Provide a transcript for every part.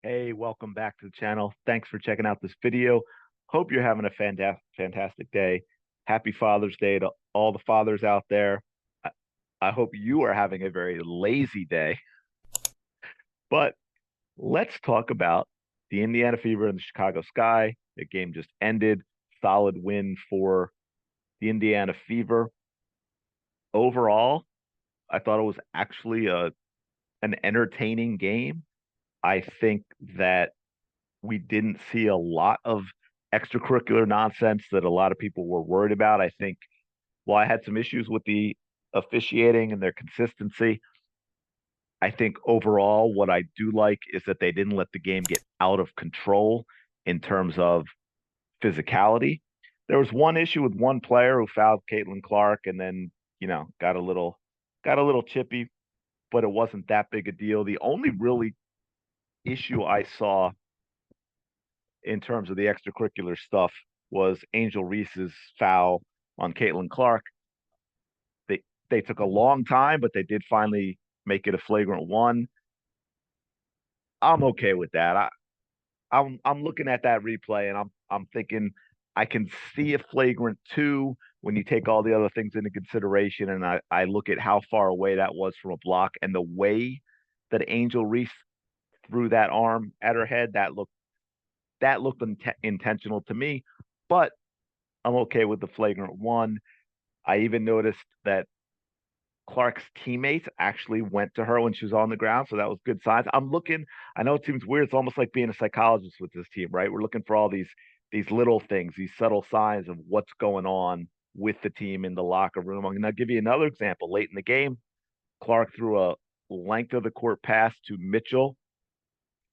Hey, welcome back to the channel. Thanks for checking out this video. Hope you're having a fantastic day. Happy Father's Day to all the fathers out there. I, I hope you are having a very lazy day. But let's talk about the Indiana Fever and the Chicago Sky. The game just ended. Solid win for the Indiana Fever. Overall, I thought it was actually an entertaining game. I think that we didn't see a lot of extracurricular nonsense that a lot of people were worried about. I think while I had some issues with the officiating and their consistency, I think overall what I do like is that they didn't let the game get out of control in terms of physicality. There was one issue with one player who fouled Caitlin Clark and then, got a little chippy, but it wasn't that big a deal. The only really issue I saw in terms of the extracurricular stuff was Angel Reese's foul on Caitlin Clark. They took a long time, but they did finally make it a flagrant one. I'm okay with that. I'm looking at that replay and I'm thinking I can see a flagrant two when you take all the other things into consideration, and I look at how far away that was from a block and the way that Angel Reese threw that arm at her head. That looked intentional to me, but I'm okay with the flagrant one. I even noticed that Clark's teammates actually went to her when she was on the ground, so that was good signs. I'm looking. I know it seems weird. It's almost like being a psychologist with this team, right? We're looking for all these little things, these subtle signs of what's going on with the team in the locker room. I'm going to give you another example. Late in the game, Clark threw a length of the court pass to Mitchell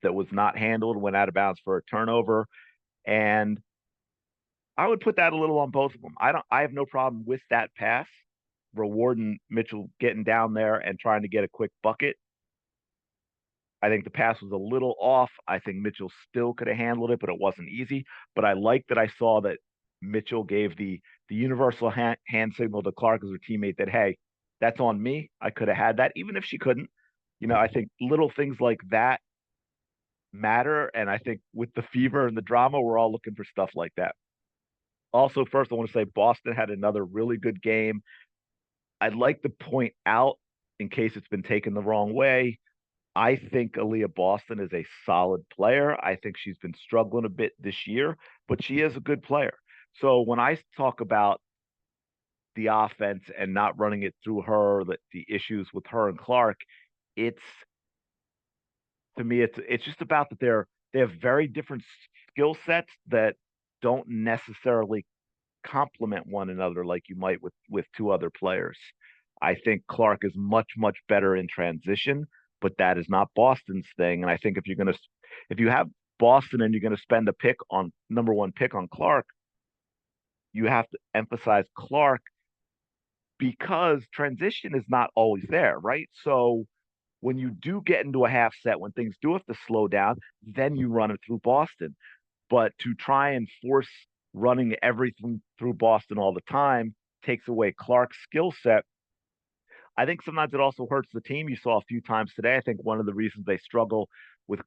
that was not handled, went out of bounds for a turnover, and I would put that a little on both of them. I have no problem with that pass, rewarding Mitchell getting down there and trying to get a quick bucket. I think the pass was a little off. I think Mitchell still could have handled it, but it wasn't easy. But I like that I saw that Mitchell gave the universal hand signal to Clark as her teammate that, hey, that's on me. I could have had that, even if she couldn't. I think little things like that matter. And I think with the fever and the drama, we're all looking for stuff like that. Also, first, I want to say Boston had another really good game. I'd like to point out, in case it's been taken the wrong way, I think Aaliyah Boston is a solid player. I think she's been struggling a bit this year, but she is a good player. So when I talk about the offense and not running it through her, the issues with her and Clark, it's to me, it's just about that they have very different skill sets that don't necessarily complement one another like you might with two other players. I think Clark is much better in transition, but that is not Boston's thing. And I think if you have Boston and you're gonna spend a pick on number one pick on Clark, you have to emphasize Clark because transition is not always there, right? So when you do get into a half set, when things do have to slow down, then you run it through Boston. But to try and force running everything through Boston all the time takes away Clark's skill set. I think sometimes it also hurts the team. You saw a few times today. I think one of the reasons they struggle with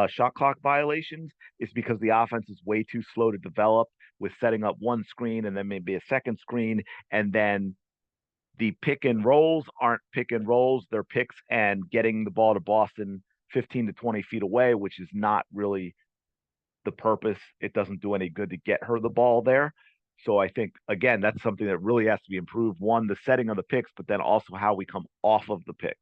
shot clock violations is because the offense is way too slow to develop with setting up one screen and then maybe a second screen. And then the pick and rolls aren't pick and rolls, they're picks and getting the ball to Boston 15 to 20 feet away, which is not really the purpose. It doesn't do any good to get her the ball there. So I think again that's something that really has to be improved. One, the setting of the picks, but then also how we come off of the picks.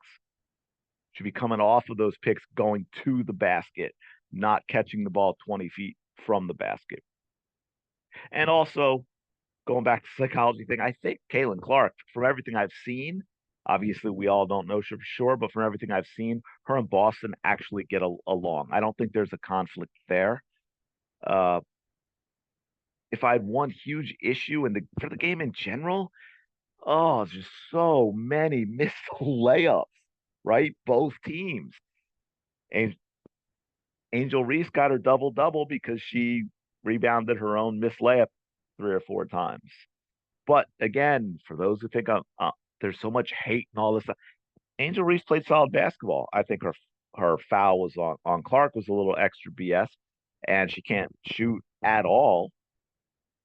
Should be coming off of those picks, going to the basket, not catching the ball 20 feet from the basket. And also going back to the psychology thing, I think Caitlin Clark, from everything I've seen, obviously we all don't know for sure, but from everything I've seen, her and Boston actually get along. I don't think there's a conflict there. Uh, if I had one huge issue for the game in general, oh, just so many missed layups, right? Both teams. And Angel Reese got her double double because she rebounded her own missed layup 3 or 4 times. But again, for those who think there's so much hate and all this stuff, Angel Reese played solid basketball. I think her her foul was on Clark was a little extra BS, and she can't shoot at all,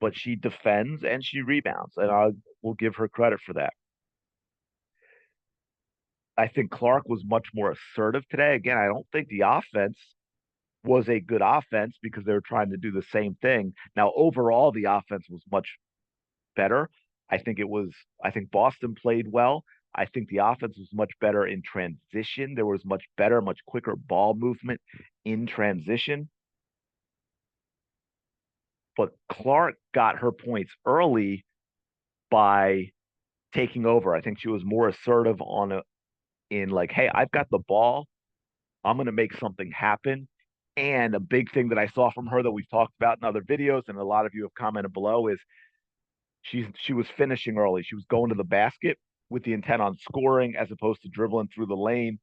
but she defends and she rebounds, and I will give her credit for that. I think Clark was much more assertive today. Again, I don't think the offense was a good offense because they were trying to do the same thing. Now, overall, the offense was much better. I think Boston played well. I think the offense was much better in transition. There was much better, much quicker ball movement in transition. But Clark got her points early by taking over. I think she was more assertive in like, hey, I've got the ball. I'm going to make something happen. And a big thing that I saw from her that we've talked about in other videos, and a lot of you have commented below, is she was finishing early. She was going to the basket with the intent on scoring as opposed to dribbling through the lane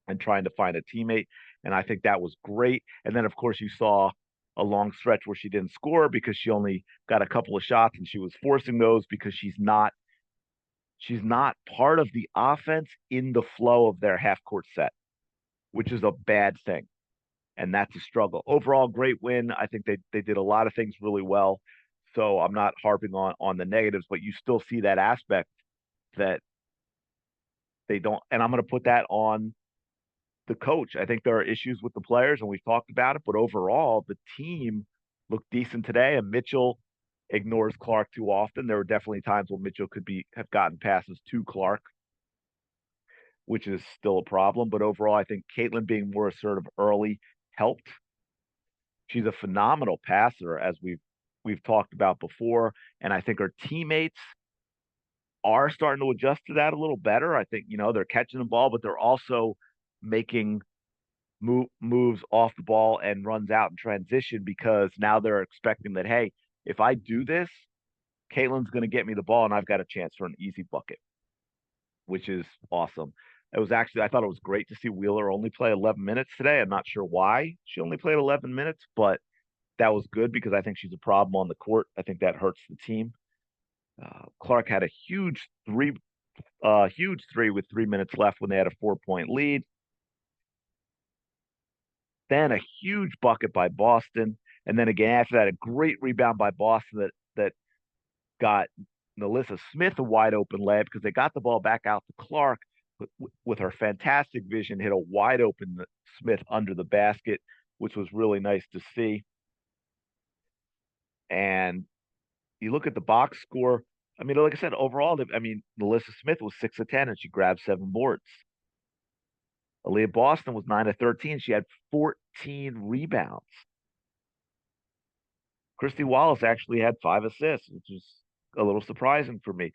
and trying to find a teammate. And I think that was great. And then of course you saw a long stretch where she didn't score because she only got a couple of shots and she was forcing those because she's not part of the offense in the flow of their half court set, which is a bad thing. And that's a struggle. Overall, great win. I think they did a lot of things really well. So I'm not harping on the negatives, but you still see that aspect that they don't. And I'm going to put that on the coach. I think there are issues with the players, and we've talked about it. But overall, the team looked decent today. And Mitchell ignores Clark too often. There were definitely times when Mitchell could have gotten passes to Clark, which is still a problem. But overall, I think Caitlin being more assertive early helped. She's a phenomenal passer, as we've talked about before, and I think her teammates are starting to adjust to that a little better. I think they're catching the ball, but they're also making moves off the ball and runs out in transition because now they're expecting that, hey, if I do this, Caitlin's going to get me the ball and I've got a chance for an easy bucket, which is awesome. I thought it was great to see Wheeler only play 11 minutes today. I'm not sure why she only played 11 minutes, but that was good because I think she's a problem on the court. I think that hurts the team. Clark had a huge three with 3 minutes left when they had a 4-point lead. Then a huge bucket by Boston, and then again after that, a great rebound by Boston that got Melissa Smith a wide open layup because they got the ball back out to Clark with her fantastic vision, hit a wide open Smith under the basket, which was really nice to see. And you look at the box score. I mean, like I said, overall, I mean, Melissa Smith was 6 of 10 and she grabbed 7 boards. Aaliyah Boston was 9 of 13. She had 14 rebounds. Christy Wallace actually had 5 assists, which is a little surprising for me.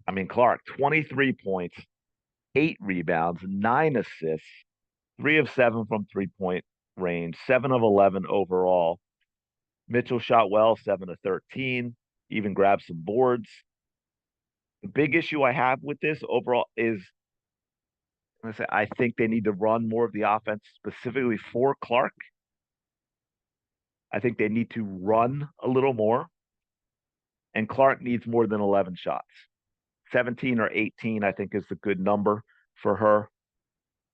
I mean, Clark, 23 points, 8 rebounds, 9 assists, 3 of 7 from 3-point range, 7 of 11 overall. Mitchell shot well, 7 of 13, even grabbed some boards. The big issue I have with this overall is I think they need to run more of the offense specifically for Clark. I think they need to run a little more, and Clark needs more than 11 shots. 17 or 18, I think, is a good number for her.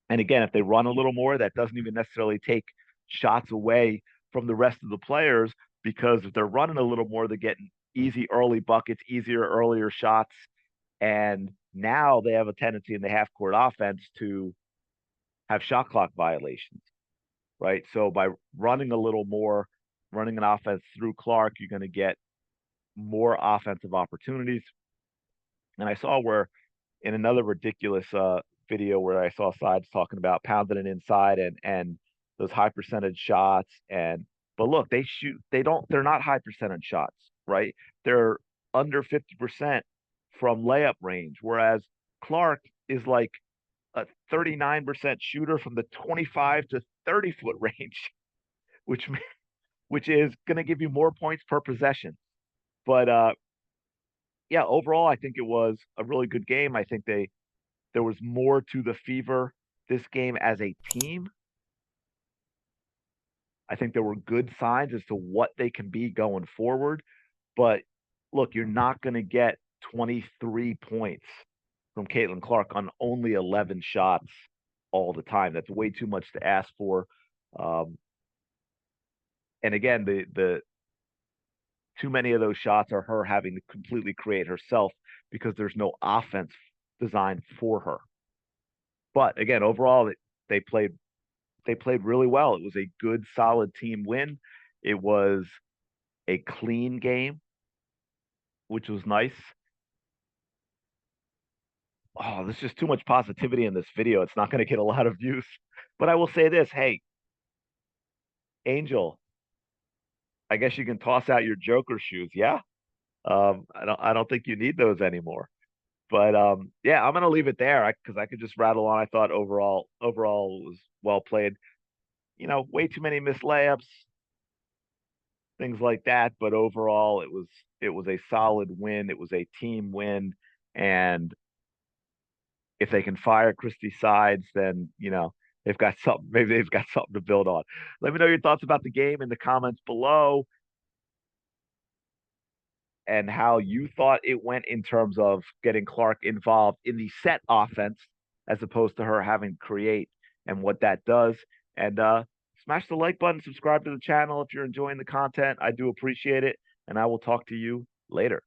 And again, if they run a little more, that doesn't even necessarily take shots away from the rest of the players because if they're running a little more, they're getting easy early buckets, easier earlier shots. And now they have a tendency in the half court offense to have shot clock violations, right? So by running a little more, running an offense through Clark, you're going to get more offensive opportunities. And I saw where in another ridiculous video where I saw sides talking about pounding it inside and those high percentage shots. And but look, they're not high percentage shots, right? They're under 50% from layup range, whereas Clark is like a 39% shooter from the 25 to 30-foot range, which which is going to give you more points per possession. But yeah, overall, I think it was a really good game. I think there was more to the Fever this game as a team. I think there were good signs as to what they can be going forward. But look, you're not going to get 23 points from Caitlin Clark on only 11 shots all the time. That's way too much to ask for. Um, and again, the too many of those shots are her having to completely create herself because there's no offense designed for her. But again, overall, they played they played really well. It was a good, solid team win. It was a clean game, which was nice. Oh, there's just too much positivity in this video. It's not going to get a lot of views. But I will say this, hey, Angel, I guess you can toss out your Joker shoes. Yeah. I don't think you need those anymore. But yeah, I'm gonna leave it there because I could just rattle on. I thought overall it was well played. Way too many missed layups, things like that. But overall, it was a solid win. It was a team win, and if they can fire Christie Sides, then they've got something. Maybe they've got something to build on. Let me know your thoughts about the game in the comments below, and how you thought it went in terms of getting Clark involved in the set offense as opposed to her having to create, and what that does. And smash the like button, subscribe to the channel if you're enjoying the content. I do appreciate it, and I will talk to you later.